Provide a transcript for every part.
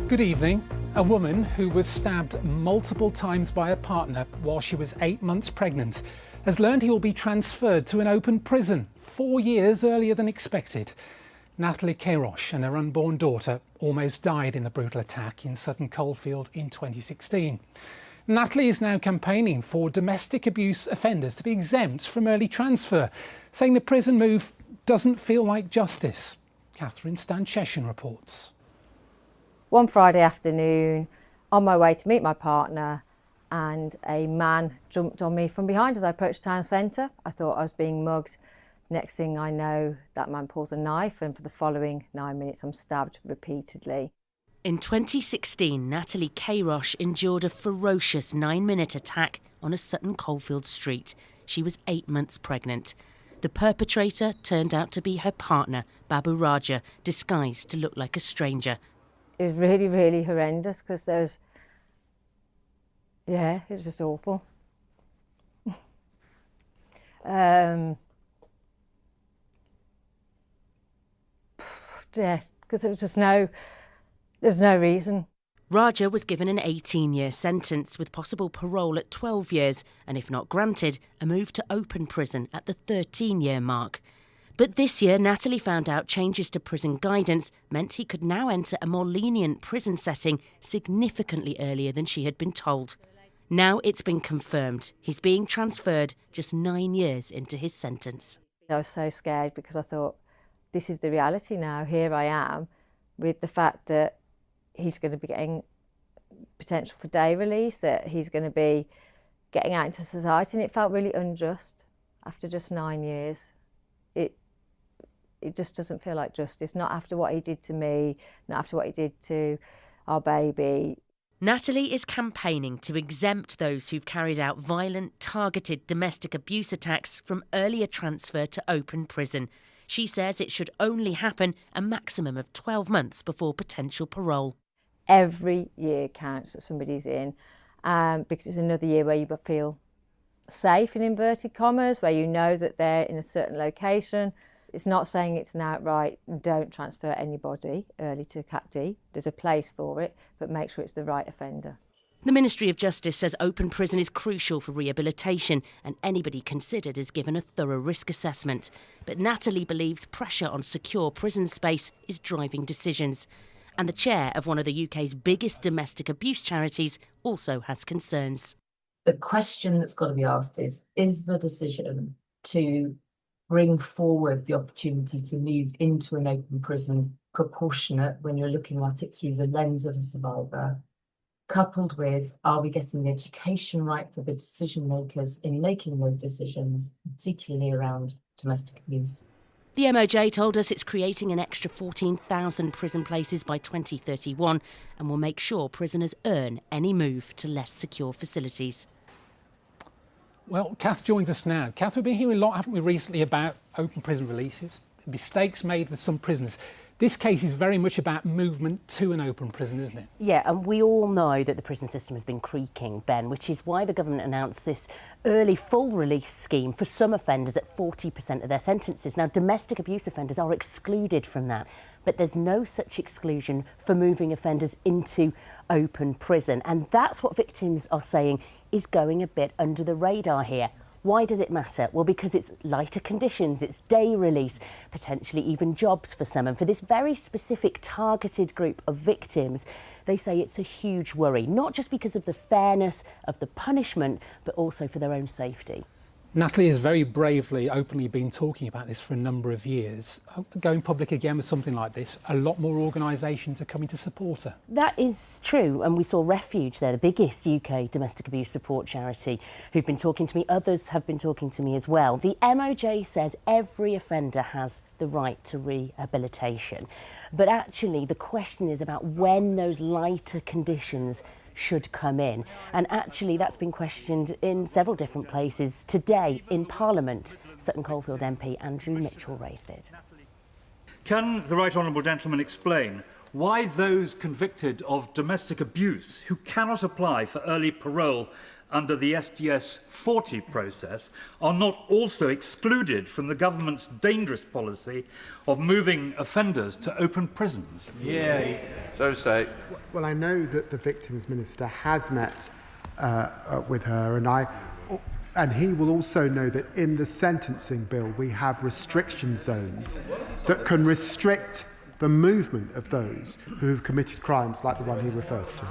Good evening. A woman who was stabbed multiple times by a partner while she was 8 months pregnant has learned he will be transferred to an open prison 4 years earlier than expected. Natalie Queiroz and her unborn daughter almost died in the brutal attack in Sutton Coldfield in 2016. Natalie is now campaigning for domestic abuse offenders to be exempt from early transfer, saying the prison move doesn't feel like justice. Catherine Stancheshin reports. One Friday afternoon, on my way to meet my partner, and a man jumped on me from behind as I approached town centre. I thought I was being mugged. Next thing I know, that man pulls a knife, and for the following 9 minutes I'm stabbed repeatedly. In 2016, Natalie Queiroz endured a ferocious 9-minute attack on a Sutton Coldfield street. She was 8 months pregnant. The perpetrator turned out to be her partner, Babu Raja, disguised to look like a stranger. It was really, really horrendous because there was, it was just awful. Because there was just there's no reason. Raja was given an 18-year sentence with possible parole at 12 years and, if not granted, a move to open prison at the 13-year mark. But this year, Natalie found out changes to prison guidance meant he could now enter a more lenient prison setting significantly earlier than she had been told. Now it's been confirmed. He's being transferred just 9 years into his sentence. I was so scared because I thought, this is the reality now. Here I am with the fact that he's going to be getting potential for day release, that he's going to be getting out into society, and it felt really unjust after just 9 years. It just doesn't feel like justice, not after what he did to me, not after what he did to our baby. Natalie is campaigning to exempt those who've carried out violent, targeted domestic abuse attacks from earlier transfer to open prison. She says it should only happen a maximum of 12 months before potential parole. Every year counts that somebody's in, because it's another year where you feel safe, in inverted commas, where you know that they're in a certain location. It's not saying it's an outright, don't transfer anybody early to Cat D. There's a place for it, but make sure it's the right offender. The Ministry of Justice says open prison is crucial for rehabilitation and anybody considered is given a thorough risk assessment. But Natalie believes pressure on secure prison space is driving decisions. And the chair of one of the UK's biggest domestic abuse charities also has concerns. The question that's got to be asked is the decision to bring forward the opportunity to move into an open prison proportionate when you're looking at it through the lens of a survivor, coupled with, are we getting the education right for the decision makers in making those decisions, particularly around domestic abuse? The MOJ told us it's creating an extra 14,000 prison places by 2031 and will make sure prisoners earn any move to less secure facilities. Well, Kath joins us now. Kath, we've been hearing a lot, haven't we, recently about open prison releases, mistakes made with some prisoners. This case is very much about movement to an open prison, isn't it? Yeah, and we all know that the prison system has been creaking, Ben, which is why the government announced this early full release scheme for some offenders at 40% of their sentences. Now, domestic abuse offenders are excluded from that, but there's no such exclusion for moving offenders into open prison. And that's what victims are saying is going a bit under the radar here. Why does it matter? Well, because it's lighter conditions, it's day release, potentially even jobs for some. And for this very specific targeted group of victims, they say it's a huge worry, not just because of the fairness of the punishment, but also for their own safety. Natalie has very bravely, openly been talking about this for a number of years. Going public again with something like this, a lot more organisations are coming to support her. That is true, and we saw Refuge there, the biggest UK domestic abuse support charity, who've been talking to me. Others have been talking to me as well. The MOJ says every offender has the right to rehabilitation, but actually the question is about when those lighter conditions should come in. And actually that's been questioned in several different places. Today in Parliament, Sutton Coldfield MP Andrew Mitchell raised it. Can the Right Honourable Gentleman explain why those convicted of domestic abuse who cannot apply for early parole under the SDS 40 process are not also excluded from the government's dangerous policy of moving offenders to open prisons? Yeah. So say. Well, I know that the Victims Minister has met with her, and he will also know that in the sentencing bill we have restriction zones that can restrict the movement of those who have committed crimes like the one he refers to.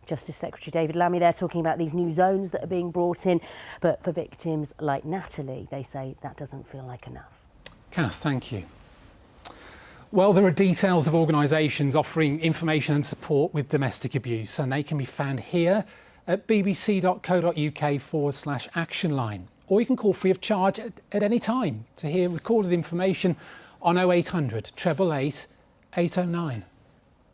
Justice Secretary David Lammy there talking about these new zones that are being brought in, but for victims like Natalie, they say that doesn't feel like enough. Kath, thank you. Well, there are details of organisations offering information and support with domestic abuse, and they can be found here at bbc.co.uk/action line. Or you can call free of charge at any time to hear recorded information on 0800 888 809.